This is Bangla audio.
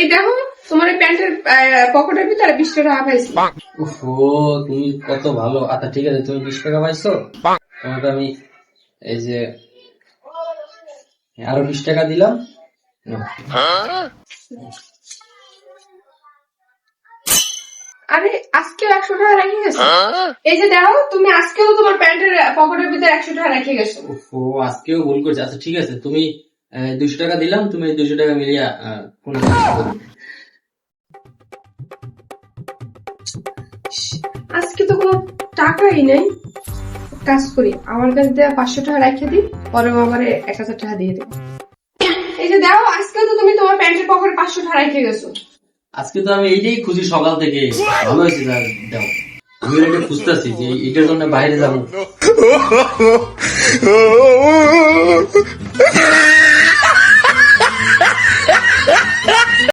এই দেখো তোমার এই প্যান্টের পকেটের ভিতরে 20 টাকা পাইছি। ও তুমি কত ভালো। আচ্ছা ঠিক আছে, তুমি 20 টাকা পাইছো, তোমাকে আমি এই যে আরো 20 টাকা দিলাম। নাও। আরে আজকেও 100 টাকা রেখে গেছো? এই যে দেখো তুমি আজকেও তোমার প্যান্টের পকেটের ভিতরে 100 টাকা রেখে গেছো। ও আজকেও ভুল করছে। আচ্ছা ঠিক আছে, তুমি 200 টাকা দিলাম, তুমি 200 টাকা মিলিয়ে কোনো আজকে তো কোনো টাকাই নেই। কাজ করি, আমার কাছে দেওয়া 500 টাকা রেখে দিই, পরে আবার 1000 টাকা দিয়ে দেবো। এই যে দেখো আজকেও তো তুমি তোমার প্যান্টের পকেটে 500 টাকা রেখে গেছো। আজকে তো আমি এইটাই খুঁজি সকাল থেকে। ভালো হয়েছে দাও, আমি এটা খুঁজতেছি যে এটার জন্য বাইরে যাবো।